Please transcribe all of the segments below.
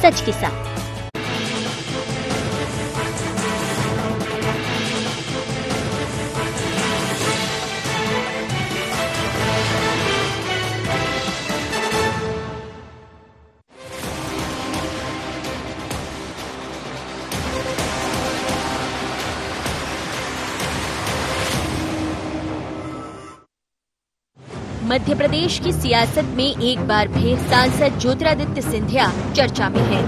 सच के साथ। मध्य प्रदेश की सियासत में एक बार फिर सांसद ज्योतिरादित्य सिंधिया चर्चा में है।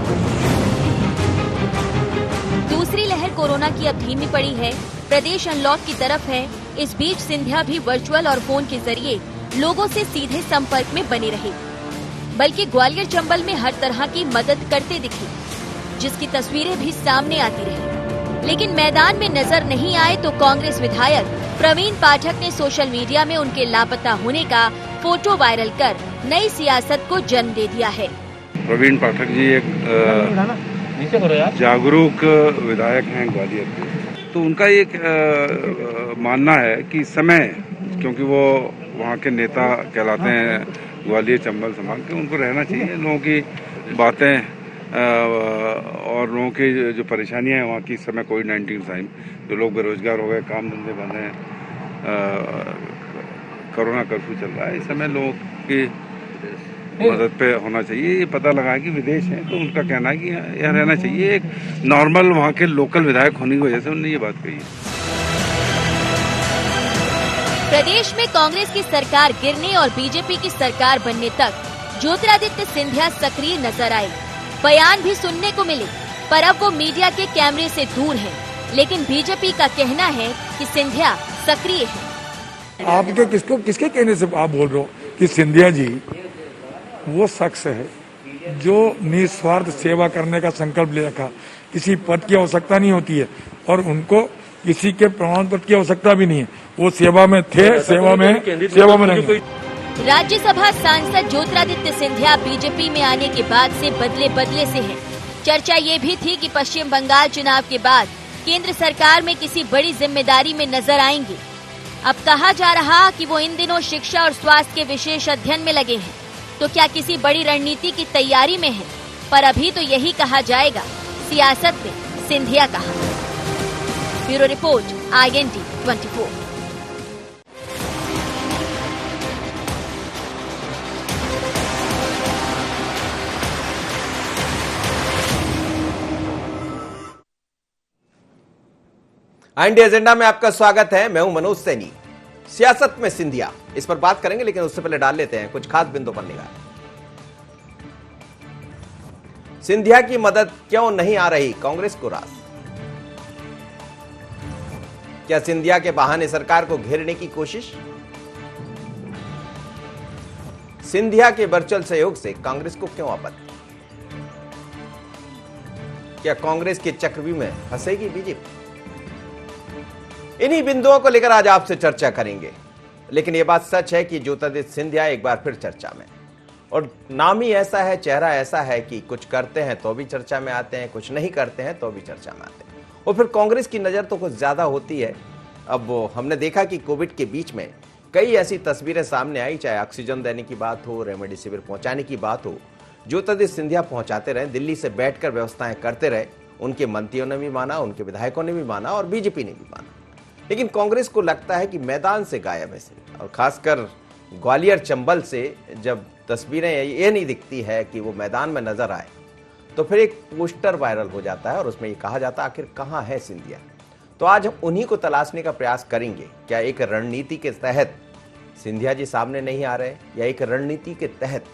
दूसरी लहर कोरोना की अब धीमी पड़ी है, प्रदेश अनलॉक की तरफ है। इस बीच सिंधिया भी वर्चुअल और फोन के जरिए लोगों से सीधे संपर्क में बने रहे, बल्कि ग्वालियर चंबल में हर तरह की मदद करते दिखे, जिसकी तस्वीरें भी सामने आती रही। लेकिन मैदान में नजर नहीं आए तो कांग्रेस विधायक प्रवीण पाठक ने सोशल मीडिया में उनके लापता होने का फोटो वायरल कर नई सियासत को जन्म दे दिया है। प्रवीण पाठक जी एक जागरूक विधायक हैं ग्वालियर के, तो उनका एक मानना है कि समय, क्योंकि वो वहाँ के नेता कहलाते हैं ग्वालियर चंबल संभाग के, उनको रहना चाहिए। लोगों की बातें और लोगों की जो परेशानियां हैं वहाँ की, समय कोविड-19 टाइम जो लोग बेरोजगार हो गए, काम धंधे बंद हैं, कोरोना कर्फ्यू चल रहा है, इस समय लोगों की मदद पे होना चाहिए। ये पता लगा कि विदेश है, तो उनका कहना है कि यहाँ रहना चाहिए। एक नॉर्मल वहाँ के लोकल विधायक होने की वजह से उन्होंने ये बात कही है। प्रदेश में कांग्रेस की सरकार गिरने और बीजेपी की सरकार बनने तक ज्योतिरादित्य सिंधिया सक्रिय नजर आए, बयान भी सुनने को मिले, पर अब वो मीडिया के कैमरे से दूर हैं। लेकिन बीजेपी का कहना है कि सिंधिया सक्रिय है। आपके किसके कहने से आप बोल रहे हो कि सिंधिया जी वो शख्स है जो निस्वार्थ सेवा करने का संकल्प ले रखा। किसी पद की आवश्यकता नहीं होती है और उनको किसी के प्रमाण पत्र की आवश्यकता भी नहीं है। वो सेवा में थे, सेवा में रहेंगे। राज्यसभा सांसद ज्योतिरादित्य सिंधिया बीजेपी में आने के बाद से बदले से हैं। चर्चा ये भी थी कि पश्चिम बंगाल चुनाव के बाद केंद्र सरकार में किसी बड़ी जिम्मेदारी में नजर आएंगे। अब कहा जा रहा कि वो इन दिनों शिक्षा और स्वास्थ्य के विशेष अध्ययन में लगे हैं, तो क्या किसी बड़ी रणनीति की तैयारी में है? पर अभी तो यही कहा जाएगा, सियासत में सिंधिया कहा। Bureau report, IND 24। IND agenda में आपका स्वागत है। मैं हूं मनोज सैनी। सियासत में सिंधिया, इस पर बात करेंगे, लेकिन उससे पहले डाल लेते हैं कुछ खास बिंदु पर निगाह। सिंधिया की मदद क्यों नहीं आ रही कांग्रेस को रास? क्या सिंधिया के बहाने सरकार को घेरने की कोशिश? सिंधिया के वर्चुअल सहयोग से कांग्रेस को क्यों आपत्ति? क्या कांग्रेस के चक्रव्यूह में फंसेगी बीजेपी? इन्हीं बिंदुओं को लेकर आज आपसे चर्चा करेंगे। लेकिन यह बात सच है कि ज्योतिरादित्य सिंधिया एक बार फिर चर्चा में, और नाम ही ऐसा है, चेहरा ऐसा है कि कुछ करते हैं तो भी चर्चा में आते हैं, कुछ नहीं करते हैं तो भी चर्चा में आते हैं। और फिर कांग्रेस की नजर तो कुछ ज्यादा होती है। अब हमने देखा कि कोविड के बीच में कई ऐसी तस्वीरें सामने आई, चाहे ऑक्सीजन देने की बात हो, रेमडेसिविर पहुंचाने की बात हो, ज्योतिरादित्य सिंधिया पहुंचाते रहे, दिल्ली से बैठकर व्यवस्थाएं करते रहे। उनके मंत्रियों ने भी माना, उनके विधायकों ने भी माना और बीजेपी ने भी माना। लेकिन कांग्रेस को लगता है कि मैदान से गायब है, और खासकर ग्वालियर चंबल से जब तस्वीरें ये नहीं दिखती है कि वो मैदान में नजर आए, तो फिर एक पोस्टर वायरल हो जाता है और उसमें ये कहा जाता है आखिर कहां है सिंधिया। तो आज हम उन्हीं को तलाशने का प्रयास करेंगे। क्या एक रणनीति के तहत सिंधिया जी सामने नहीं आ रहे, या एक रणनीति के तहत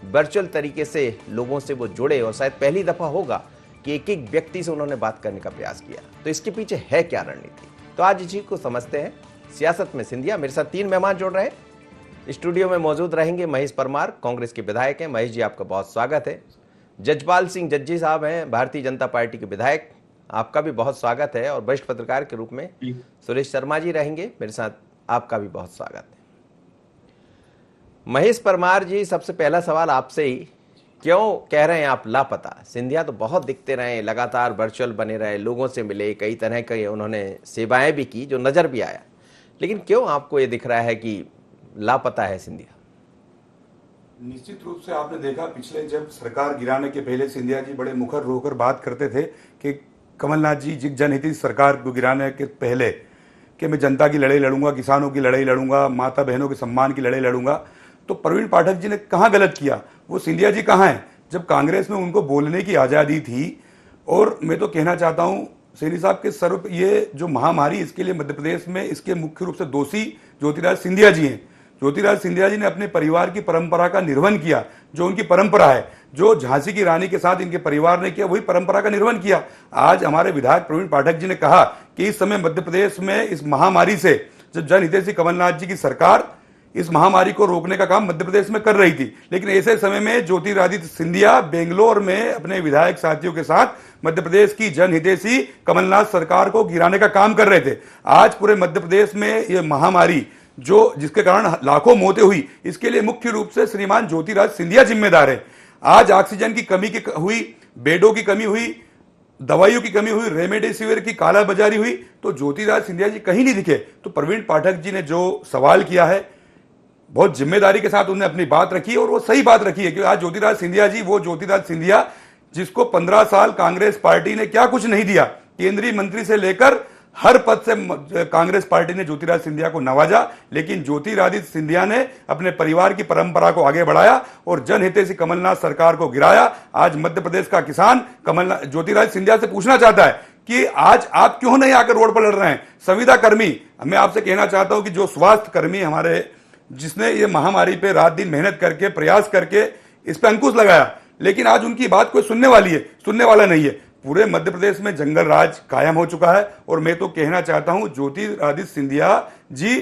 वर्चुअल तरीके से लोगों से वो जुड़े, और शायद पहली दफा होगा कि एक एक व्यक्ति से उन्होंने बात करने का प्रयास किया। तो इसके पीछे है क्या रणनीति? तो आज इसी को समझते हैं, सियासत में सिंधिया। मेरे साथ 3 मेहमान जुड़ रहे हैं। स्टूडियो में मौजूद रहेंगे महेश परमार, कांग्रेस के विधायक हैं। महेश जी, आपका बहुत स्वागत है। जजपाल सिंह जज्जी साहब हैं, भारतीय जनता पार्टी के विधायक, आपका भी बहुत स्वागत है। और वरिष्ठ पत्रकार के रूप में सुरेश शर्मा जी रहेंगे मेरे साथ, आपका भी बहुत स्वागत है। महेश परमार जी, सबसे पहला सवाल आपसे ही, क्यों कह रहे हैं आप लापता? सिंधिया तो बहुत दिखते रहे, लगातार वर्चुअल बने रहे, लोगों से मिले, कई तरह के उन्होंने सेवाएं भी की जो नजर भी आया, लेकिन क्यों आपको ये दिख रहा है कि लापता है सिंधिया? निश्चित रूप से आपने देखा, पिछले जब सरकार गिराने के पहले सिंधिया जी बड़े मुखर होकर बात करते थे कि कमलनाथ जी जनहित सरकार को गिराने के पहले कि मैं जनता की लड़ाई लड़ूंगा, किसानों की लड़ाई लड़ूंगा, माता बहनों के सम्मान की लड़ाई लड़ूंगा। तो प्रवीण पाठक जी ने कहाँ गलत किया? वो सिंधिया जी कहाँ हैं जब कांग्रेस में उनको बोलने की आज़ादी थी? और मैं तो कहना चाहता हूँ सैनी साहब के सर्व ये जो महामारी, इसके लिए मध्य प्रदेश में इसके मुख्य रूप से दोषी ज्योतिराज सिंधिया जी हैं। ज्योतिराज सिंधिया जी ने अपने परिवार की परंपरा का निर्वहन किया, जो उनकी परंपरा है, जो झांसी की रानी के साथ इनके परिवार ने किया, वही परंपरा का निर्वहन किया। आज हमारे विधायक प्रवीण पाठक जी ने कहा कि इस समय मध्य प्रदेश में इस महामारी से जब जनहितैषी कमलनाथ जी की सरकार इस महामारी को रोकने का काम मध्य प्रदेश में कर रही थी, लेकिन ऐसे समय में ज्योतिरादित्य सिंधिया बेंगलोर में अपने विधायक साथियों के साथ मध्य प्रदेश की जनहितैषी कमलनाथ सरकार को गिराने का काम कर रहे थे। आज पूरे मध्य प्रदेश में ये महामारी जो जिसके कारण लाखों मौतें हुई, इसके लिए मुख्य रूप से श्रीमान ज्योतिराज सिंधिया जिम्मेदार है। आज ऑक्सीजन की कमी हुई, बेडों की कमी हुई, दवाइयों की कमी हुई, रेमडेसिविर की कालाबाजारी हुई, तो ज्योतिराज सिंधिया जी कहीं नहीं दिखे। तो प्रवीण पाठक जी ने जो सवाल किया है, बहुत जिम्मेदारी के साथ उन्होंने अपनी बात रखी और वो सही बात रखी है कि आज ज्योतिराज सिंधिया जी वो ज्योतिराज सिंधिया जिसको 15 साल कांग्रेस पार्टी ने क्या कुछ नहीं दिया, केंद्रीय मंत्री से लेकर हर पद से कांग्रेस पार्टी ने ज्योतिराज सिंधिया को नवाजा, लेकिन ज्योतिरादित्य सिंधिया ने अपने परिवार की परंपरा को आगे बढ़ाया और जनहितैषी कमलनाथ सरकार को गिराया। आज मध्य प्रदेश का किसान कमलनाथ ज्योतिराज सिंधिया से पूछना चाहता है कि आज आप क्यों नहीं आकर रोड पर लड़ रहे हैं? संविदा कर्मी, मैं आपसे कहना चाहता हूं कि जो स्वास्थ्य कर्मी हमारे, जिसने ये महामारी पे रात दिन मेहनत करके प्रयास करके इस पे अंकुश लगाया, लेकिन आज उनकी बात कोई सुनने वाला नहीं है। पूरे मध्य प्रदेश में जंगल राज कायम हो चुका है और मैं तो कहना चाहता हूं ज्योतिरादित्य सिंधिया जी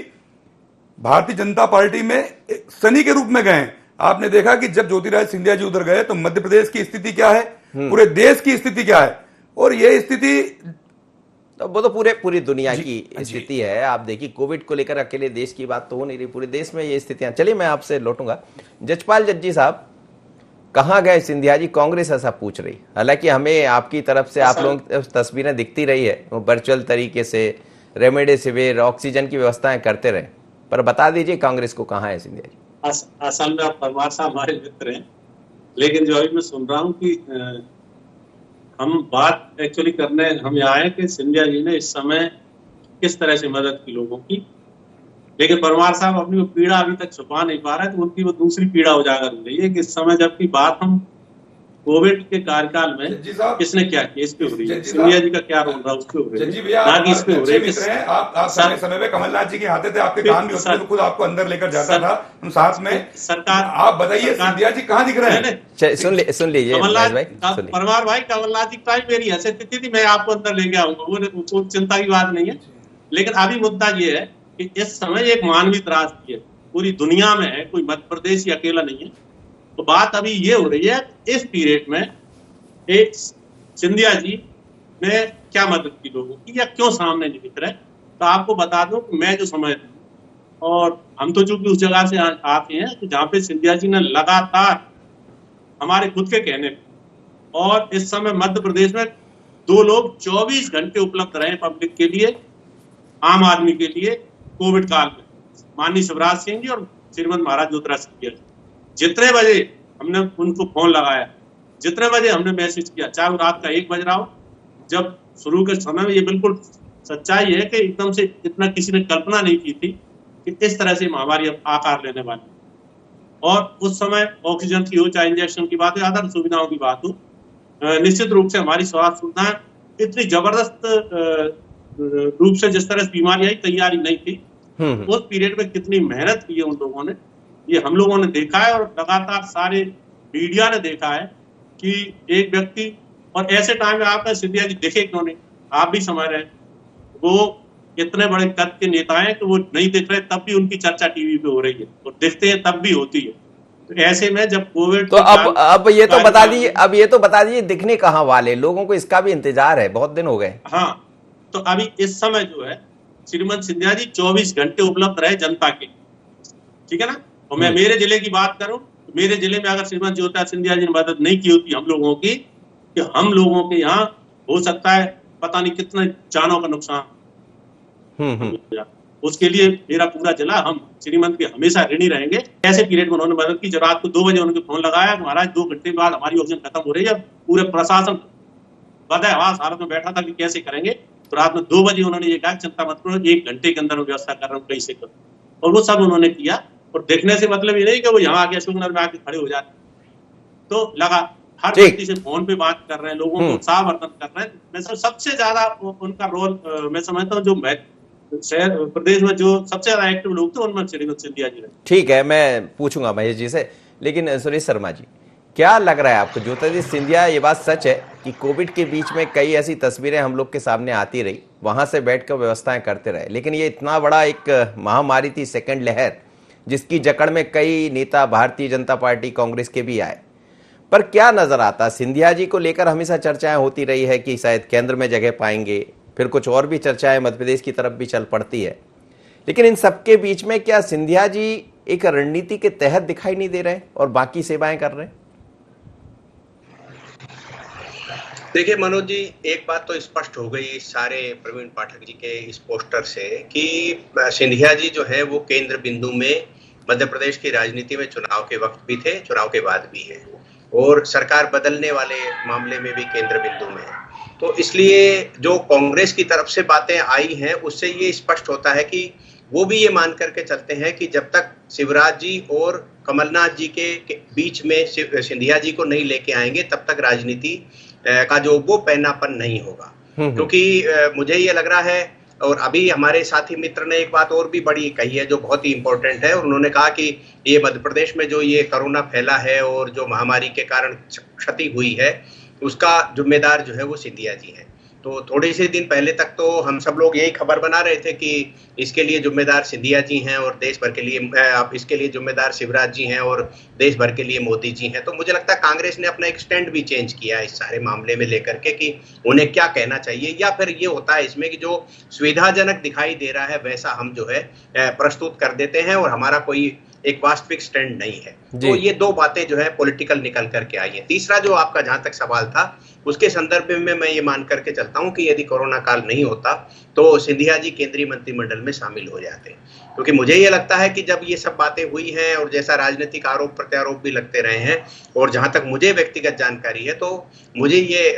भारतीय जनता पार्टी में सनी के रूप में गए हैं। आपने देखा कि जब ज्योतिराज सिंधिया जी उधर गए तो मध्य प्रदेश की स्थिति क्या है, पूरे देश की स्थिति क्या है, और ये स्थिति तो वो तो पूरी दुनिया की स्थिति है। आप देखिए, कोविड को लेकर अकेले देश की बात तो हो नहीं रही, पूरे देश में ये स्थितियां। चलिए मैं आपसे लौटूंगा, जजपाल जज्जी साहब, कहाँ गए सिंधिया जी? कांग्रेस ऐसा पूछ रही, हालांकि हमें आपकी तरफ से आप लोगों की तस्वीरें दिखती रही है, वो वर्चुअल तरीके से रेमडेसिविर, ऑक्सीजन की व्यवस्थाएं करते रहे, पर बता दीजिए कांग्रेस को कहाँ है सिंधिया जी? असल में परमार साहब हमारे मित्र हैं, लेकिन जो अभी मैं सुन रहा हूँ कि हम बात एक्चुअली करने हम यहाँ आए कि सिंधिया जी ने इस समय किस तरह से मदद की लोगों की, लेकिन परमार साहब अपनी वो पीड़ा अभी तक छुपा नहीं पा रहे हैं, तो उनकी वो दूसरी पीड़ा उजागर हो रही है कि इस समय जबकि बात हम कोविड के कार्यकाल में किसने क्या किया इस पे हो रही है, सिंधिया जी का क्या रोल रहा उस पे हो रही है, ना कि इस पे हो रही है। आप समय में कमलनाथ जी के आते थे, आपके काम भी होते थे, खुद आपको अंदर लेकर जाता था उन साथ में सरकार। आप बताइए सिंधिया जी कहाँ दिख रहे हैं? सुन लीजिए परमार भाई, कमलनाथ जी टाइम मेरी हैसियत थी, मैं आपको अंदर लेके आऊंगा, वो चिंता की बात नहीं है। लेकिन अभी मुद्दा ये है कि इस समय एक मानवीय त्रासदी है, पूरी दुनिया में है, कोई मध्य प्रदेश ही अकेला नहीं है। तो बात अभी ये हो रही है इस पीरियड में एक सिंधिया जी ने क्या मदद की लोगों की या क्यों सामने नहीं दिख रहे। तो आपको बता दूं कि मैं जो समझ और हम तो चूंकि उस जगह से आते हैं तो जहाँ पे सिंधिया जी ने लगातार हमारे खुद के कहने पे और इस समय मध्य प्रदेश में 2 लोग 24 घंटे उपलब्ध रहे पब्लिक के लिए, आम आदमी के लिए कोविड काल में, माननीय शिवराज सिंह जी और श्रीमंत महाराज ज्योतिराज सिंधिया जी। जितने बजे हमने उनको फोन लगाया, जितने बजे हमने मैसेज किया, चाहे वो रात का 1 बज रहा हो, जब शुरू के समय में, ये बिल्कुल सच्चाई है कि एकदम से इतना किसी ने कल्पना नहीं की थी कि इस तरह से महामारी आकार लेने वाली। और उस समय ऑक्सीजन की हो, चाहे इंजेक्शन की बात हो, अदर सुविधाओं की बात हो, निश्चित रूप से हमारी स्वास्थ्य सुविधाएं इतनी जबरदस्त रूप से जिस तरह से बीमारी आई, तैयारी नहीं थी। उस पीरियड में कितनी मेहनत की है उन लोगों ने, ये हम लोगों ने देखा है और लगातार सारे मीडिया ने देखा है कि एक व्यक्ति, और ऐसे टाइम में आप सिंधिया जी दिखे क्यों नहीं, आप भी समझ रहे हैं, वो इतने बड़े कद के नेता हैं कि वो नहीं दिख रहे, तब भी उनकी चर्चा टीवी पे हो रही है, और दिखते हैं तब भी होती है। तो ऐसे में जब कोविड, तो अब ये तो बता दीजिए दिखने कहाँ वाले लोगों को, इसका भी इंतजार है, बहुत दिन हो गए। हाँ, तो अभी इस समय जो है श्रीमंत सिंधिया जी 24 घंटे उपलब्ध रहे जनता के, ठीक है ना। और मैं मेरे जिले की बात करूं, मेरे जिले में अगर श्रीमंत ज्योतिराज सिंधिया जी ने मदद नहीं की होती हम लोगों की, कि हम लोगों के यहाँ हो सकता है पता नहीं कितने जानों का नुकसान। उसके लिए मेरा पूरा जिला, हम श्रीमंत के हमेशा ऋणी रहेंगे। ऐसे पीरियड में उन्होंने मदद की जब रात को 2 बजे उन्होंने फोन लगाया, महाराज 2 घंटे बाद हमारी ऑक्सीजन खत्म हो रही है, पूरे प्रशासन बदहवास हालत में बैठा था कि कैसे करेंगे। तो रात में 2 बजे उन्होंने ये कहा चिंता मत करो, 1 घंटे के अंदर व्यवस्था कर रहा हूँ, कैसे करो, और वो सब उन्होंने किया। और देखने से मतलब ये नहीं कि वो यहाँ आके अशोकनगर में आके खड़े हो जाते, तो लगा हर व्यक्ति से फोन पे बात कर रहे हैं, लोगों को उत्साहवर्धन कर रहे हैं। मैं सबसे ज्यादा उनका रोल मैं समझता हूँ, जो शहर प्रदेश में जो सबसे ज्यादा एक्टिव लोग थे उनमें श्रीमती सिंधिया जी रहे। ठीक है, मैं पूछूंगा महेश जी से, लेकिन सुरेश शर्मा जी, क्या लग रहा है आपको, ज्योतिरादित्य सिंधिया, ये बात सच है कि कोविड के बीच में कई ऐसी तस्वीरें हम लोग के सामने आती रही, वहां से बैठकर व्यवस्थाएं करते रहे, लेकिन ये इतना बड़ा एक महामारी थी, सेकंड लहर, जिसकी जकड़ में कई नेता भारतीय जनता पार्टी, कांग्रेस के भी आए, पर क्या नजर आता, सिंधिया जी को लेकर हमेशा चर्चाएं होती रही है कि शायद केंद्र में जगह पाएंगे, फिर कुछ और भी चर्चाएं मध्य प्रदेश की तरफ भी चल पड़ती है, लेकिन इन सबके बीच में क्या सिंधिया जी एक रणनीति के तहत दिखाई नहीं दे रहे और बाकी सेवाएं कर रहे हैं? देखिए मनोज जी, एक बात तो स्पष्ट हो गई सारे प्रवीण पाठक जी के इस पोस्टर से कि सिंधिया जी जो है वो केंद्र बिंदु में मध्य प्रदेश की राजनीति में चुनाव के वक्त भी थे, चुनाव के बाद भी है, और सरकार बदलने वाले मामले में भी केंद्र बिंदु में है। तो इसलिए जो कांग्रेस की तरफ से बातें आई हैं उससे ये स्पष्ट होता है कि वो भी ये मान करके चलते हैं कि जब तक शिवराज जी और कमलनाथ जी के बीच में सिंधिया जी को नहीं लेके आएंगे तब तक राजनीति का जो वो पैनापन नहीं होगा। क्योंकि मुझे ये लग रहा है, और अभी हमारे साथी मित्र ने एक बात और भी बड़ी कही है जो बहुत ही इंपॉर्टेंट है, और उन्होंने कहा कि ये मध्य प्रदेश में जो ये कोरोना फैला है और जो महामारी के कारण क्षति हुई है उसका जिम्मेदार जो है वो सिंधिया जी है। तो थोड़े से दिन पहले तक तो हम सब लोग यही खबर बना रहे थे कि इसके लिए जिम्मेदार सिंधिया जी हैं और देश भर के लिए इसके लिए जिम्मेदार शिवराज जी हैं और देश भर के लिए मोदी जी हैं। तो मुझे लगता है कांग्रेस ने अपना एक स्टैंड भी चेंज किया है इस सारे मामले में लेकर के कि उन्हें क्या कहना चाहिए, या फिर ये होता है इसमें कि जो सुविधाजनक दिखाई दे रहा है वैसा हम जो है प्रस्तुत कर देते हैं और हमारा कोई एक वास्तविक स्टैंड नहीं है। तो ये दो बातें जो है पॉलिटिकल निकल करके आई है। तीसरा जो आपका जहां तक सवाल था उसके संदर्भ में मैं ये मान करके चलता हूं कि यदि कोरोना काल नहीं होता तो सिंधिया जी केंद्रीय मंत्रिमंडल में शामिल हो जाते, क्योंकि मुझे ये लगता है कि जब ये सब बातें हुई हैं और जैसा राजनीतिक आरोप प्रत्यारोप भी लगते रहे हैं, और जहां तक मुझे व्यक्तिगत जानकारी है तो मुझे ये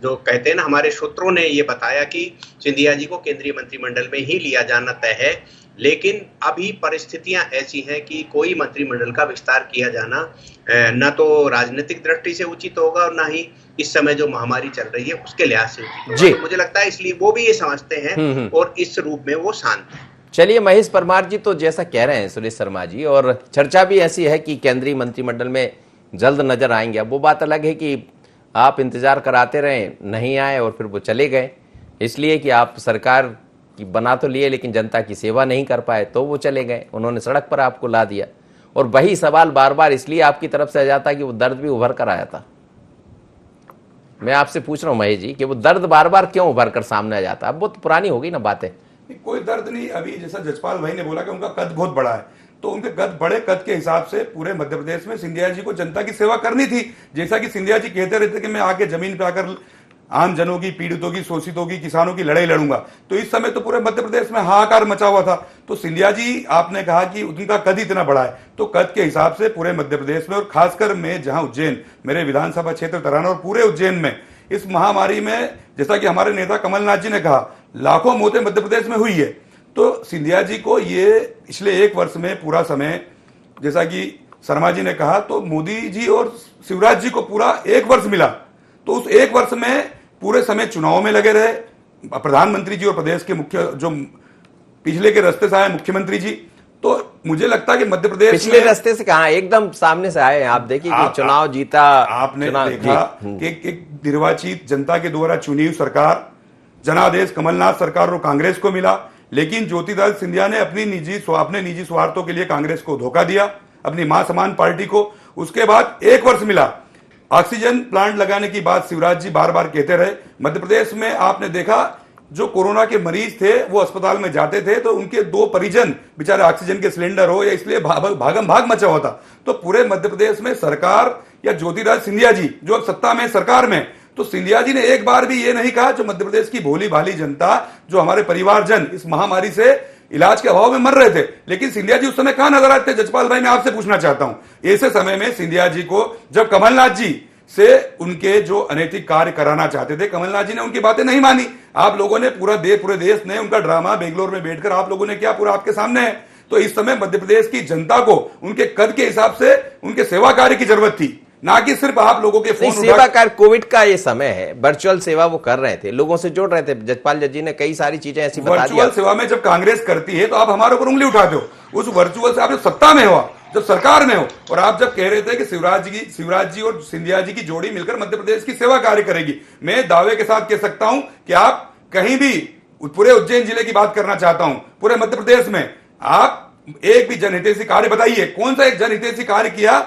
जो कहते हैं ना हमारे सूत्रों ने ये बताया कि सिंधिया जी को केंद्रीय मंत्रिमंडल में ही लिया जाना तय है, लेकिन अभी परिस्थितियां ऐसी हैं कि कोई मंत्रिमंडल का विस्तार किया जाना न तो राजनीतिक दृष्टि से उचित होगा और न ही इस समय जो महामारी चल रही है उसके लिहाज से उचित होगा। तो मुझे लगता है इसलिए वो भी ये समझते हैं और इस रूप में वो शांत है। चलिए महेश परमार जी, तो जैसा कह रहे हैं सुरेश शर्मा जी, और चर्चा भी ऐसी है कि केंद्रीय मंत्रिमंडल में जल्द नजर आएंगे। अब वो बात अलग है कि आप इंतजार कराते रहे, नहीं आए और फिर वो चले गए, इसलिए कि आप सरकार की बना तो लिए लेकिन जनता की सेवा नहीं कर पाए तो वो चले गए, उन्होंने सड़क पर आपको ला दिया। और वही सवाल बार बार इसलिए आपकी तरफ से आ जाता कि वो दर्द भी उभर कर आया था। मैं आपसे पूछ रहा हूं महेश जी कि वो दर्द बार बार क्यों उभर कर सामने आ जाता? अब बहुत पुरानी हो गई ना बातें। कोई दर्द नहीं। अभी जैसा जसपाल भाई ने बोला कि उनका कद बहुत बड़ा है, तो उनके बड़े कद के हिसाब से पूरे मध्य प्रदेश में सिंधिया जी को जनता की सेवा करनी थी। जैसा कि सिंधिया जी कहते रहते कि मैं आके जमीन पे आकर आम जनों की, पीड़ितों की, शोषितों की, किसानों की लड़ाई लड़ूंगा। तो इस समय तो पूरे मध्य प्रदेश में हाहाकार मचा हुआ था। तो सिंधिया जी, आपने कहा कि उनका कद इतना बड़ा है, तो कद के हिसाब से पूरे मध्य प्रदेश में और खासकर में जहां उज्जैन, मेरे विधानसभा क्षेत्र तराना और पूरे उज्जैन में इस महामारी में, जैसा कि हमारे नेता कमलनाथ जी ने कहा, लाखों मौतें मध्य प्रदेश में हुई है। तो सिंधिया जी को ये पिछले 1 वर्ष में पूरा समय, जैसा कि शर्मा जी ने कहा, तो मोदी जी और शिवराज जी को पूरा 1 वर्ष मिला। तो उस 1 वर्ष में पूरे समय चुनाव में लगे रहे प्रधानमंत्री जी और प्रदेश के मुख्य जो पिछले के रास्ते से आए मुख्यमंत्री जी। तो मुझे लगता है कि मध्य प्रदेश पिछले रास्ते से कहा, एकदम सामने से आए। आप देखिए कि चुनाव जीता, आपने देखा कि एक निर्वाचित जनता के द्वारा चुनी हुई सरकार, जनादेश कमलनाथ सरकार और कांग्रेस को मिला, लेकिन ज्योतिरादित्य सिंधिया ने अपने निजी स्वार्थों के लिए कांग्रेस को धोखा दिया, अपनी मां समान पार्टी को। उसके बाद 1 वर्ष मिला। ऑक्सीजन प्लांट लगाने की बात शिवराज जी बार बार कहते रहे। मध्य प्रदेश में आपने देखा जो कोरोना के मरीज थे वो अस्पताल में जाते थे तो उनके 2 परिजन बेचारे ऑक्सीजन के सिलेंडर हो या इसलिए भागम भाग मचा हुआ था। तो पूरे मध्य प्रदेश में सरकार या ज्योतिरादित्य सिंधिया जी जो अब सत्ता में सरकार में, तो सिंधिया जी ने एक बार भी ये नहीं कहा, जो मध्य प्रदेश की भोली भाली जनता, जो हमारे परिवारजन इस महामारी से इलाज के अभाव में मर रहे थे, लेकिन सिंधिया जी उस समय कहां नजर आते थे? जजपाल भाई, मैं आपसे पूछना चाहता हूं, ऐसे समय में सिंधिया जी को जब कमलनाथ जी से उनके जो अनैतिक कार्य कराना चाहते थे, कमलनाथ जी ने उनकी बातें नहीं मानी। आप लोगों ने पूरे देश ने उनका ड्रामा बेंगलोर में बैठकर आप लोगों ने किया, पूरा आपके सामने है। तो इस समय मध्य प्रदेश की जनता को उनके कद के हिसाब से उनके सेवा कार्य की जरूरत थी, ना कि सिर्फ आप लोगों के फोन सेवा कार्य। कोविड का ये समय है, वर्चुअल सेवा वो कर रहे थे, लोगों से जोड़ रहे थे। जजपाल जज जी ने कई सारी चीजें ऐसी बता दी। वर्चुअल सेवा में जब कांग्रेस करती है तो आप हमारे ऊपर उंगली उठाते हो। उस वर्चुअल से आप जब सत्ता में हो, जब सरकार में हो, और आप जब कह रहे थे कि शिवराज जी और सिंधिया जी की जोड़ी मिलकर मध्य प्रदेश की सेवा कार्य करेगी, मैं दावे के साथ कह सकता हूं कि आप कहीं भी, पूरे उज्जैन जिले की बात करना चाहता हूं, पूरे मध्य प्रदेश में आप एक भी जनहितैषी कार्य बताइए, कौन सा एक जनहितैषी कार्य किया?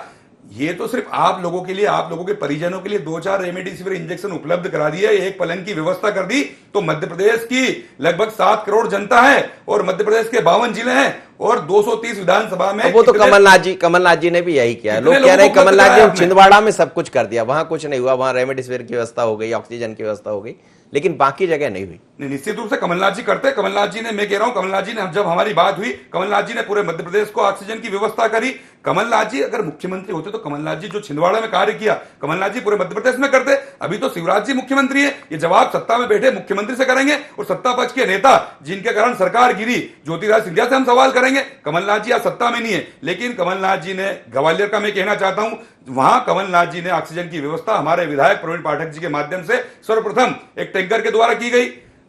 ये तो सिर्फ आप लोगों के लिए, आप लोगों के परिजनों के लिए 2-4 रेमडेसिविर इंजेक्शन उपलब्ध करा दिया, एक पलंग की व्यवस्था कर दी। तो मध्य प्रदेश की लगभग 7 करोड़ जनता है और मध्य प्रदेश के 52 जिले हैं और 230 विधानसभा में। वो तो कमलनाथ जी ने भी यही किया। लोग कह रहे हैं कमलनाथ जी छिंदवाड़ा में सब कुछ कर दिया, वहां कुछ नहीं हुआ, वहां रेमडेसिविर की व्यवस्था हो गई, ऑक्सीजन की व्यवस्था हो गई, लेकिन बाकी जगह नहीं हुई। निश्चित रूप से कमलनाथ जी करते। कमलनाथ जी ने, मैं कह रहा हूं, कमलनाथ जी ने, जब हमारी बात हुई, कमलनाथ जी ने पूरे मध्य प्रदेश को ऑक्सीजन की व्यवस्था करी। कमलनाथ जी अगर मुख्यमंत्री होते तो कमलनाथ जी जो छिंदवाड़ा में कार्य किया, कमलनाथ जी पूरे मध्य प्रदेश में करते। अभी तो शिवराज जी मुख्यमंत्री है, ये जवाब सत्ता में बैठे मुख्यमंत्री से करेंगे, और सत्ता पक्ष के नेता जिनके कारण सरकार गिरी, ज्योतिरादित्य सिंधिया से हम सवाल करेंगे। कमलनाथ जी आज सत्ता में नहीं है, लेकिन कमलनाथ जी ने, ग्वालियर का मैं कहना चाहता हूं, वहां कमलनाथ जी ने ऑक्सीजन की व्यवस्था हमारे विधायक प्रवीण पाठक जी के माध्यम से सर्वप्रथम एक टैंकर के द्वारा की गई।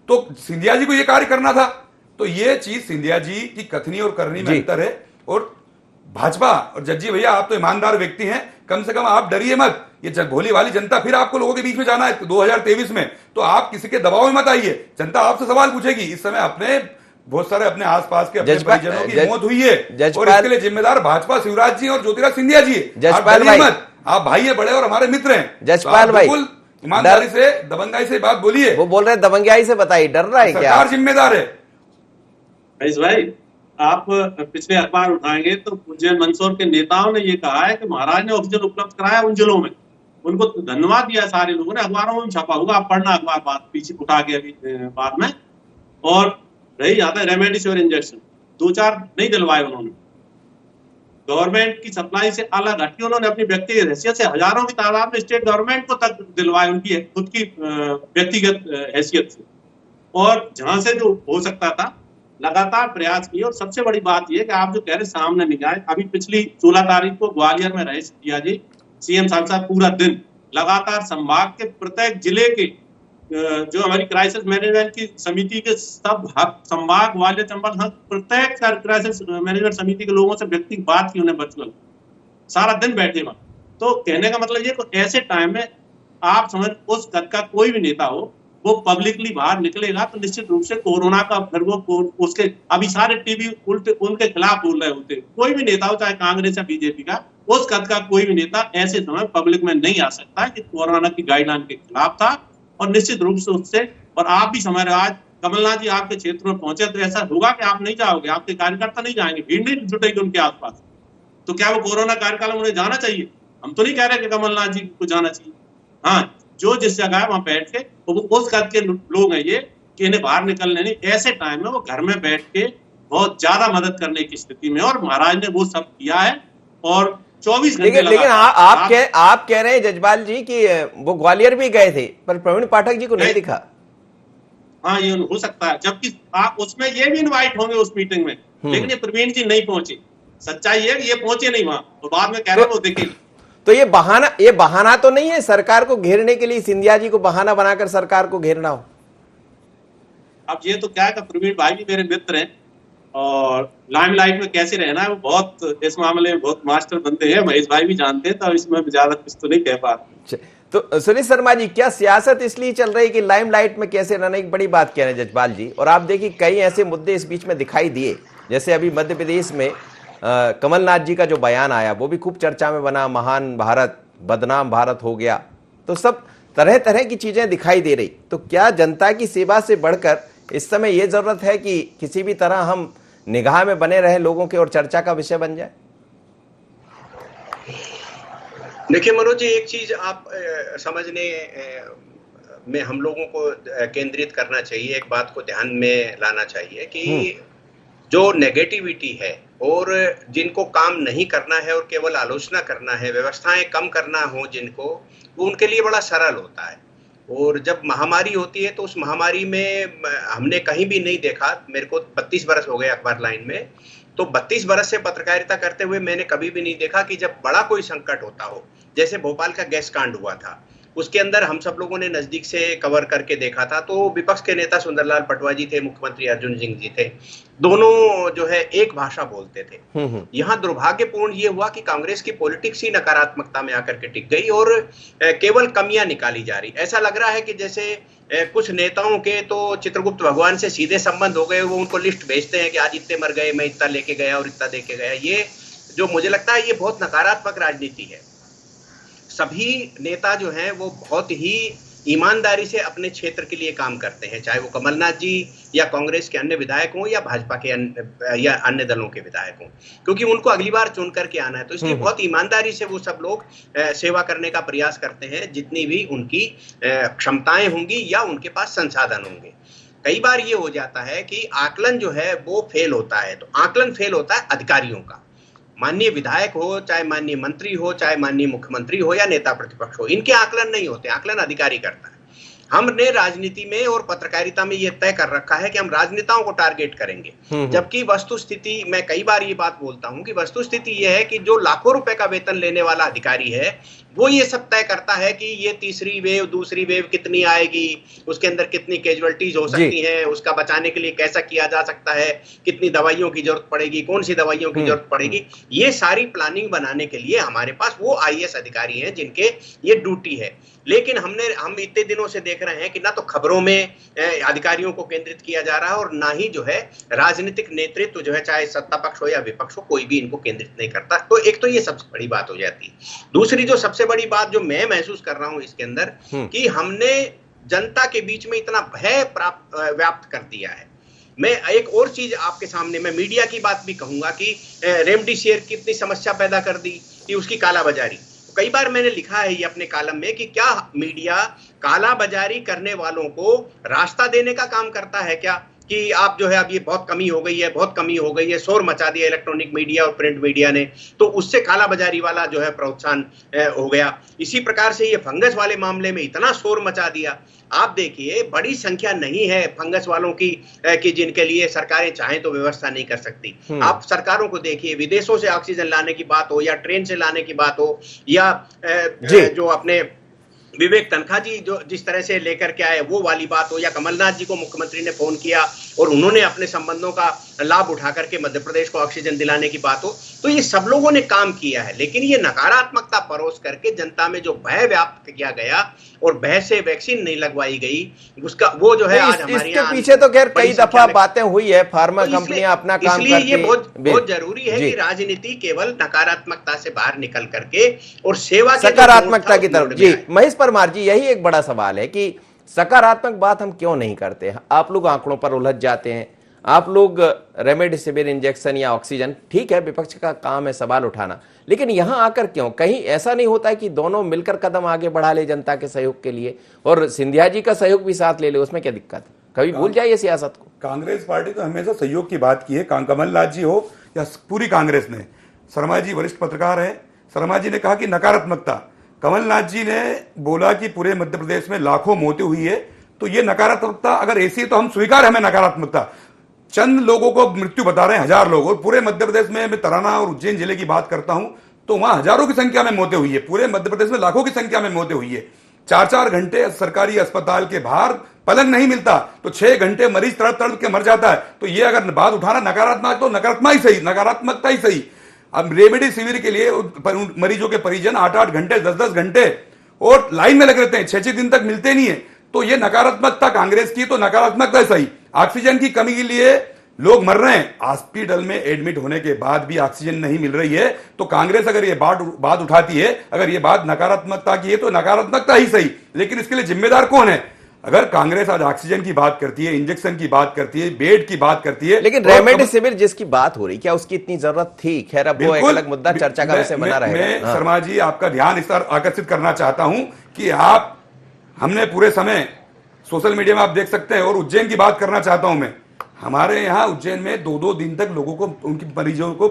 तो सिंधिया जी को यह कार्य करना था। तो यह चीज सिंधिया जी की कथनी और करनी में अंतर है। और भाजपा और जज्जी भैया, आप तो ईमानदार व्यक्ति हैं, कम से कम आप डरिए मत। ये भोली वाली जनता, फिर आपको लोगों के बीच में जाना है 2023 में, तो आप किसी के दबाव में मत आइए। जनता आपसे सवाल पूछेगी। इस समय अपने बहुत सारे अपने आसपास के अपने परिजनों की मौत हुई है, और इसके लिए जिम्मेदार भाजपा, शिवराज जी और ज्योतिरादित्य सिंधिया जी है। जजपाल भाई, आप भाई है बड़े और हमारे मित्र हैं। जजपाल भाई, ईमानदारी से, दबंगाई से बात बोलिए। वो बोल रहे हैं दबंगाई से, बताइए, डर रहा है क्या? सरकार जिम्मेदार है। भाई, आप पिछले अखबार उठाएंगे तो उज्जैन मंदसौर के नेताओं ने ये कहा है कि महाराज ने ऑक्सीजन उपलब्ध कराया उन जिलों में। उनको धन्यवाद दिया सारे लोगों ने, अखबारों में छपा होगा, आप पढ़ना अखबार बात पीछे उठा के अभी बाद में। और रही जाता है रेमडेसिविर इंजेक्शन, 2-4 नहीं दिलवाए उन्होंने, गवर्नमेंट की सप्लाई से अलग हटके उन्होंने अपनी व्यक्तिगत हैसियत से हजारों की तादाद में स्टेट गवर्नमेंट को तक दिलवाए, उनकी खुद की व्यक्तिगत हैसियत से। और जहां से जो हो सकता था लगातार प्रयास किए। और सबसे बड़ी बात यह कि आप जो कह रहे सामने नहीं आए, अभी पिछली 16 तारीख को ग्वालियर में रहे सिंधिया जी, सीएम सांसद पूरा दिन लगातार संभाग के प्रत्येक जिले के जो हमारी क्राइसिस मैनेजमेंट की समिति के सब संभाग, ग्वालियर, चंबल, प्रत्येक क्राइसिस मैनेजमेंट समिति के लोगों से व्यक्तिगत बात की, उन्हें वर्चुअल सारा दिन बैठे वहां। तो कहने का मतलब ये कि ऐसे टाइम में आप समझ, उस कद का कोई भी नेता हो, वो पब्लिकली बाहर निकलेगा तो निश्चित रूप से कोरोना का, फिर वो उसके, अभी सारे टीवी उल्टे उनके खिलाफ बोल रहे होते। कोई भी नेता हो, चाहे कांग्रेस या बीजेपी का, उस कद का कोई भी नेता ऐसे समय पब्लिक में नहीं आ सकता कि कोरोना की गाइडलाइन के खिलाफ था। और निश्चित रूप से उससे, और आप भी समझ रहे, आज कमलनाथ जी आपके क्षेत्र में पहुंचे तो ऐसा होगा कि आप नहीं जाओगे, आपके कार्यकर्ता नहीं जाएंगे, भीड़ नहीं जुटेगी उनके आसपास। तो क्या वो कोरोना कार्यकाल में उन्हें जाना चाहिए? हम तो नहीं कह रहे कि कमलनाथ जी को जाना चाहिए। हाँ, जो जिस जगह है वहां बैठ के, उस कद के लोग हैं ये कि इन्हें बाहर निकलने नहीं, ऐसे टाइम में वो घर में बैठ के बहुत ज्यादा मदद करने की स्थिति में, और महाराज ने वो सब किया है। और 24 घंटे लेकिन आप कह रहे हैं जजपाल जी कि वो ग्वालियर भी गए थे, पर प्रवीण पाठक जी को नहीं दिखा। हाँ, ये हो सकता है, जबकि आप उसमें ये भी इनवाइट होंगे उस मीटिंग में, लेकिन ये प्रवीण जी नहीं पहुंचे। सच्चाई है कि ये पहुंचे नहीं वहां, और बाद में कह रहे हैं वो देखेंगे। तो ये बहाना तो नहीं है सरकार को घेरने के लिए, सिंधिया जी को बहाना बनाकर सरकार को घेरना हो? अब ये तो क्या है कि प्रवीण भाई भी मेरे मित्र हैं, और लाइमलाइट में कैसे रहना है वो बहुत, इस मामले में बहुत मास्टर बनते हैं, महेश भाई भी जानते हैं, तो इसमें ज्यादा कुछ तो नहीं कह पा रहे। तो सुनील शर्मा जी, क्या सियासत इसलिए चल रही है कि लाइमलाइट में कैसे रहना? एक बड़ी बात कह रहे हैं जजपाल जी, और आप देखिए कई ऐसे मुद्दे इस बीच में दिखाई दिए, जैसे अभी मध्य प्रदेश में कमलनाथ जी का जो बयान आया वो भी खूब चर्चा में बना, महान भारत बदनाम भारत हो गया। तो सब तरह तरह की चीजें दिखाई दे रही। तो क्या जनता की सेवा से बढ़कर इस समय ये जरूरत है कि किसी भी तरह हम निगाह में बने रहे लोगों के और चर्चा का विषय बन जाए? देखिए मनोज जी, एक चीज आप समझने में हम लोगों को केंद्रित करना चाहिए, एक बात को ध्यान में लाना चाहिए कि जो नेगेटिविटी है और जिनको काम नहीं करना है और केवल आलोचना करना है, व्यवस्थाएं कम करना हो जिनको, वो उनके लिए बड़ा सरल होता है। और जब महामारी होती है तो उस महामारी में हमने कहीं भी नहीं देखा, मेरे को 32 बरस हो गए अखबार लाइन में, तो 32 बरस से पत्रकारिता करते हुए मैंने कभी भी नहीं देखा कि जब बड़ा कोई संकट होता हो, जैसे भोपाल का गैस कांड हुआ था, उसके अंदर हम सब लोगों ने नजदीक से कवर करके देखा था, तो विपक्ष के नेता सुंदरलाल पटवा जी थे, मुख्यमंत्री अर्जुन सिंह जी थे, दोनों जो है एक भाषा बोलते थे। यहाँ दुर्भाग्यपूर्ण ये हुआ कि कांग्रेस की पॉलिटिक्स ही नकारात्मकता में आकर के टिक गई और केवल कमियां निकाली जा रही। ऐसा लग रहा है कि जैसे कुछ नेताओं के तो चित्रगुप्त भगवान से सीधे संबंध हो गए, वो उनको लिस्ट भेजते हैं कि आज इतने मर गए, मैं इतना लेके गया और इतना दे के गया। ये जो मुझे लगता है ये बहुत नकारात्मक राजनीति है। सभी नेता जो हैं वो बहुत ही ईमानदारी से अपने क्षेत्र के लिए काम करते हैं, चाहे वो कमलनाथ जी या कांग्रेस के अन्य विधायक हों या भाजपा के या अन्य दलों के विधायक हों, क्योंकि उनको अगली बार चुन करके आना है। तो इसलिए बहुत ईमानदारी से वो सब लोग सेवा करने का प्रयास करते हैं, जितनी भी उनकी क्षमताएं होंगी या उनके पास संसाधन होंगे। कई बार ये हो जाता है कि आकलन जो है वो फेल होता है, तो आकलन फेल होता है अधिकारियों का, माननीय विधायक हो, चाहे माननीय मंत्री हो, चाहे माननीय मुख्यमंत्री हो या नेता प्रतिपक्ष हो, इनके आकलन नहीं होते, आकलन अधिकारी करता है। हमने राजनीति में और पत्रकारिता में यह तय कर रखा है कि हम राजनेताओं को टारगेट करेंगे, जबकि वस्तुस्थिति, मैं कई बार ये बात बोलता हूं कि वस्तुस्थिति यह है कि जो लाखों रुपए का वेतन लेने वाला अधिकारी है वो ये सब तय करता है कि ये तीसरी वेव, दूसरी वेव कितनी आएगी, उसके अंदर कितनी कैजुअलिटीज हो सकती हैं, उसका बचाने के लिए कैसा किया जा सकता है, कितनी दवाइयों की जरूरत पड़ेगी, कौन सी दवाइयों की जरूरत पड़ेगी। ये सारी प्लानिंग बनाने के लिए हमारे पास वो आईएएस अधिकारी हैं जिनके ये ड्यूटी है। लेकिन हम इतने दिनों से देख रहे हैं कि ना तो खबरों में अधिकारियों को केंद्रित किया जा रहा है और ना ही जो है राजनीतिक नेतृत्व जो है, चाहे सत्ता पक्ष हो या विपक्ष हो, कोई भी इनको केंद्रित नहीं करता। तो एक तो ये सबसे बड़ी बात हो जाती है। दूसरी जो सबसे बड़ी बात जो मैं महसूस कर रहा हूं इसके अंदर, कि हमने जनता के बीच में इतना भय व्याप्त कर दिया है। मैं एक और चीज आपके सामने, मैं मीडिया की बात भी कहूंगा कि रेमडेसिविर कितनी समस्या पैदा कर दी कि उसकी कालाबाजारी। कई बार मैंने लिखा है ये अपने कॉलम में कि क्या मीडिया कालाबाजारी करने वालों को रास्ता देने का काम करता है क्या, कि आप जो है अब ये बहुत कमी हो गई है, बहुत कमी हो गई है, शोर मचा दिया इलेक्ट्रॉनिक मीडिया और प्रिंट मीडिया ने, तो उससे कालाबाजारी वाला जो है प्रोत्साहन हो गया। इसी प्रकार से ये फंगस वाले मामले में इतना शोर मचा दिया। आप देखिए बड़ी संख्या नहीं है फंगस वालों की कि जिनके लिए सरकारें चाहें तो व्यवस्था नहीं कर सकती। आप सरकारों को देखिए, विदेशों से ऑक्सीजन लाने की बात हो या ट्रेन से लाने की बात हो या जो अपने विवेक तनखा जी जो जिस तरह से लेकर के आए वो वाली बात हो, या कमलनाथ जी को मुख्यमंत्री ने फोन किया और उन्होंने अपने संबंधों का लाभ उठा करके मध्य प्रदेश को ऑक्सीजन दिलाने की बात हो, तो ये सब लोगों ने काम किया है। लेकिन ये नकारात्मकता परोस करके जनता में जो भय व्याप्त किया गया और भय से वैक्सीन नहीं लगवाई गई, उसका वो जो है आज हमारे इसके पीछे तो खैर कई दफा बातें हुई है, फार्मा कंपनियां अपना काम करती हैं। इसलिए ये बहुत जरूरी है कि राजनीति केवल नकारात्मकता से बाहर निकल करके और सेवा के सकारात्मकता की तरफ। जी महेश परमार जी, यही एक बड़ा सवाल है कि सकारात्मक बात हम क्यों नहीं करते। आप लोग आंकड़ों पर उलझ जाते हैं, आप लोग रेमडेसिविर इंजेक्शन या ऑक्सीजन, ठीक है विपक्ष का काम है सवाल उठाना, लेकिन यहां आकर क्यों कहीं ऐसा नहीं होता है कि दोनों मिलकर कदम आगे बढ़ा ले जनता के सहयोग के लिए, और सिंधिया जी का सहयोग भी साथ ले ले, उसमें क्या दिक्कत है? कभी भूल जाइए सियासत को। कांग्रेस पार्टी तो हमेशा सहयोग की बात की है, कमलनाथ जी हो या पूरी कांग्रेस ने। शर्मा जी वरिष्ठ पत्रकार है, शर्मा जी ने कहा कि नकारात्मकता, कमलनाथ जी ने बोला कि पूरे मध्य प्रदेश में लाखों मौतें हुई है, तो ये नकारात्मकता अगर ऐसी है तो हम स्वीकार, हमें नकारात्मकता। चंद लोगों को मृत्यु बता रहे हैं, 1000 लोग, और पूरे मध्य प्रदेश में मैं तराना और उज्जैन जिले की बात करता हूं तो वहां हजारों की संख्या में मौतें हुई है, पूरे मध्य प्रदेश में लाखों की संख्या में मौतें हुई है। 4-4 घंटे सरकारी अस्पताल के बाहर पलंग नहीं मिलता तो 6 घंटे मरीज तड़प तड़प के मर जाता है। तो ये अगर बात उठाना नकारात्मक, तो नकारात्मक ही सही, नकारात्मकता ही सही। अब रेमडेसिविर के लिए मरीजों के परिजन 8-8 घंटे 10-10 घंटे और लाइन में लगे रहते हैं, 6-6 दिन तक मिलते नहीं है। तो ये नकारात्मकता कांग्रेस की, तो नकारात्मकता सही। ऑक्सीजन की कमी के लिए लोग मर रहे हैं, हॉस्पिटल में एडमिट होने के बाद भी ऑक्सीजन नहीं मिल रही है, तो कांग्रेस अगर ये बात उठाती है, अगर ये बात नकारात्मकता की है तो नकारात्मकता ही सही। लेकिन इसके लिए जिम्मेदार कौन है? अगर कांग्रेस आज ऑक्सीजन की बात करती है, इंजेक्शन की बात करती है, बेड की बात करती है, लेकिन रेमडेसिविर जिसकी बात हो रही, क्या उसकी इतनी जरूरत थी? खैर, अब वो एक अलग मुद्दा, चर्चा का विषय बना रहेगा। मैं शर्मा जी आपका ध्यान इस पर आकर्षित करना चाहता हूं कि हमने पूरे समय सोशल मीडिया में आप देख सकते हैं, और उज्जैन की बात करना चाहता हूं मैं। हमारे यहाँ उज्जैन में 2-2 दिन तक लोगों को, उनकी मरीजों को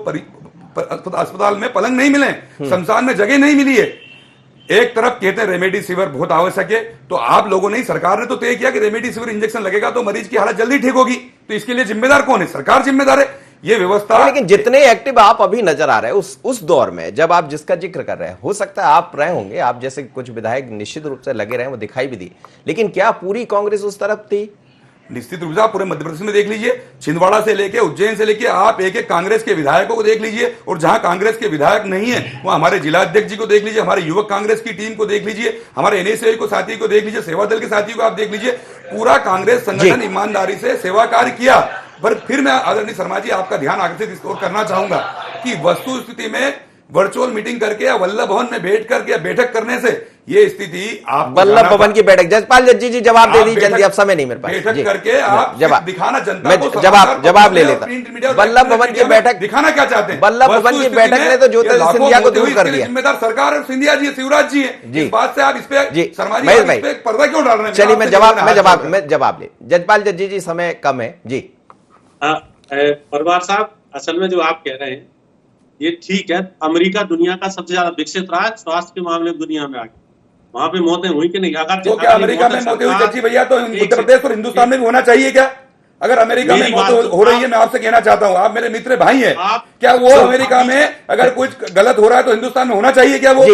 अस्पताल में पलंग नहीं मिले, शमशान में जगह नहीं मिली है। एक तरफ कहते हैं रेमडेसिविर बहुत आवश्यक है, तो आप लोगों ने, सरकार ने तो तय किया कि रेमडेसिविर इंजेक्शन लगेगा तो मरीज की हालत जल्दी ठीक होगी, तो इसके लिए जिम्मेदार कौन है? सरकार जिम्मेदार है। ये व्यवस्था, लेकिन जितने एक्टिव आप अभी नजर आ रहे हैं उस दौर में, जब आप जिसका जिक्र कर रहे हैं, हो सकता है आप रहे होंगे, आप जैसे कुछ विधायक निश्चित रूप से लगे रहे, वो दिखाई भी दी, लेकिन क्या पूरी कांग्रेस उस तरफ थी? निश्चित रूप से आप पूरे मध्य प्रदेश में देख लीजिए, छिंदवाड़ा से लेके उज्जैन से लेके आप एक एक कांग्रेस के विधायकों को देख लीजिए, और जहां कांग्रेस के विधायक नहीं है वहां हमारे जिला अध्यक्ष जी को देख लीजिए, हमारे युवक कांग्रेस की टीम को देख लीजिए, हमारे एनएसयूआई को साथी को देख लीजिए, सेवा दल के साथियों को आप देख लीजिए। पूरा कांग्रेस संगठन ईमानदारी से सेवा कार्य किया। पर फिर मैं आदरणीय शर्मा जी आपका ध्यान आकर्षित इस ओर करना चाहूंगा कि वस्तु स्थिति में वर्चुअल मीटिंग करके या वल्लभ भवन में बैठ करके बैठक करने से ये स्थिति, आप वल्लभ भवन की बैठक, जजपाल जज्जी जी जवाब दे दीजिए जल्दी, अब समय नहीं मेरे पास। बैठक करके आप दिखाना जनता को, जवाब ले लेता। वल्लभ भवन की बैठक दिखाना क्या चाहते हैं? वल्लभ भवन की बैठक ने तो ज्योतिरादित्य सिंधिया को दूर कर दिया। जिम्मेदार सरकार और सिंधिया जी, शिवराज जी है। इस बात से आप इस पे शर्मा जी इस पे पर्दा क्यों डाल रहे हैं? चलिए मैं जवाब ले। जजपाल जज्जी जी, समय कम है जी। परवार साहब, असल में जो आप कह रहे हैं ये ठीक है। अमेरिका दुनिया का सबसे ज्यादा विकसित राज्य स्वास्थ्य के मामले में दुनिया में आगे, वहां पे मौतें हुई कि नहीं? अगर तो क्या अमेरिका में मौतें हुई जज्जी भैया, तो उत्तर प्रदेश और हिंदुस्तान में भी होना चाहिए क्या? अगर अमेरिका में मौतें हो रही है, मैं आपसे कहना चाहता हूं, आप मेरे मित्र भाई हैं, क्या वो अमेरिका में अगर कुछ गलत हो रहा है तो हिंदुस्तान में होना चाहिए क्या? वो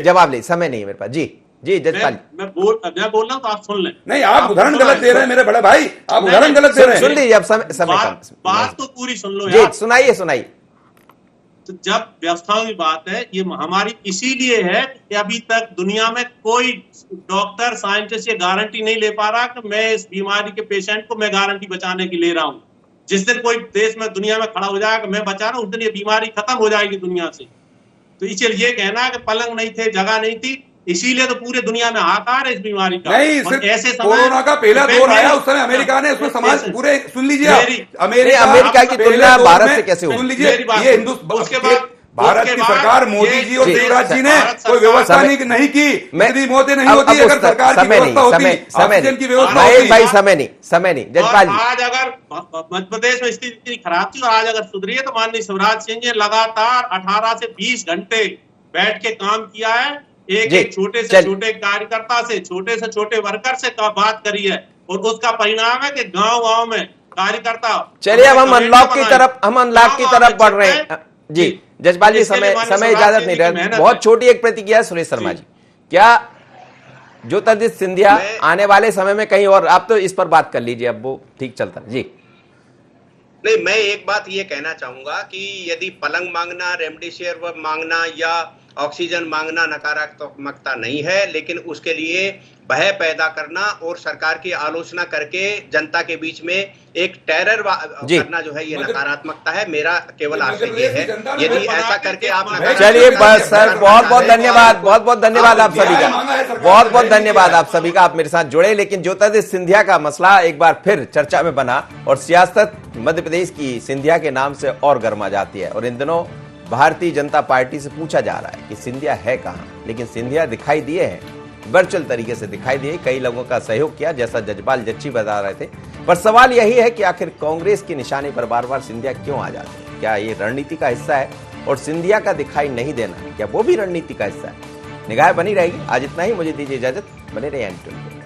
जवाब ले, समय नहीं है मेरे पास जी जजपाल। मैं बोल रहा हूँ तो आप सुन लें। नहीं, आप उदाहरण गलत दे रहे हैं मेरे बड़े भाई, आप उदाहरण गलत दे रहे हैं। सुन लीजिए, अब समय बात तो पूरी सुन लो जी, सुनाइए। तो जब व्यवस्थाओं की बात है, ये महामारी इसीलिए है कि अभी तक दुनिया में कोई डॉक्टर साइंटिस्ट ये गारंटी नहीं ले पा रहा कि मैं इस बीमारी के पेशेंट को मैं गारंटी बचाने की ले रहा हूं। जिस दिन कोई देश में दुनिया में खड़ा हो जाएगा कि मैं बचा रहा हूं, उस दिन ये बीमारी खत्म हो जाएगी दुनिया से। तो इसलिए ये कहना है कि पलंग नहीं थे, जगह नहीं थी, इसीलिए तो पूरे दुनिया में हाहाकार है इस बीमारी का। नहीं, सिर्फ ऐसे कोरोना का पहला दौर आया उस समय अमेरिका ने उसमें समाज पूरे, सुन लीजिए, अमेरिका की तुलना भारत से कैसे हुई? सुन लीजिए, ये हिंदुस्तान, भारत की सरकार, मोदी जी और शिवराज जी ने कोई व्यवस्था नहीं की, इतनी मौतें नहीं होती अगर सरकार की व्यवस्था होती, ऑक्सीजन की व्यवस्था होती। भाई समय नहीं जजपाल जी। आज अगर मध्य प्रदेश में स्थिति इतनी खराब थी और आज अगर सुधरी है, तो माननीय शिवराज सिंह जी लगातार 18 से 20 घंटे बैठ के काम किया है। एक छोटे से छोटे कार्यकर्ता से, छोटे से छोटे वर्कर से बात करी है, और उसका परिणाम है कि गांव में कार्यकर्ता। चलिए अब हम अनलॉक की तरफ बढ़ रहे हैं जी। जजपाल जी, समय इजाजत नहीं रहा। बहुत छोटी एक प्रतिक्रिया सुरेश शर्मा जी, क्या ज्योतिरादित्य सिंधिया आने वाले समय में कहीं और, आप तो इस पर बात कर लीजिए, अब वो ठीक चलता है जी। नहीं, मैं एक बात ये कहना चाहूंगा कि यदि पलंग मांगना, रेमडेसिविर मांगना या ऑक्सीजन मांगना नकारात्मकता नहीं है, लेकिन उसके लिए भय पैदा करना और सरकार की आलोचना करके जनता के बीच में एक टेरर करना जो है ये नकारात्मकता है। मेरा केवल आशय ये है, यदि ऐसा करके आप, चलिए बस सर, बहुत धन्यवाद आप सभी का, बहुत धन्यवाद आप सभी का, आप मेरे साथ जुड़े। लेकिन ज्योतिरादित्य सिंधिया का मसला एक बार फिर चर्चा में बना और सियासत मध्य प्रदेश की सिंधिया के नाम से और गर्मा जाती है। और इन दिनों भारतीय जनता पार्टी से पूछा जा रहा है कि सिंधिया है कहां, लेकिन सिंधिया दिखाई दिए हैं, वर्चुअल तरीके से दिखाई दिए, कई लोगों का सहयोग किया, जैसा जजपाल जज्जी बता रहे थे। पर सवाल यही है कि आखिर कांग्रेस की निशानी पर बार बार सिंधिया क्यों आ जाते हैं? क्या ये रणनीति का हिस्सा है? और सिंधिया का दिखाई नहीं देना, क्या वो भी रणनीति का हिस्सा है? निगाह बनी रहेगी। आज इतना ही, मुझे दीजिए इजाजत, बने रहिए एंटरटेनमेंट।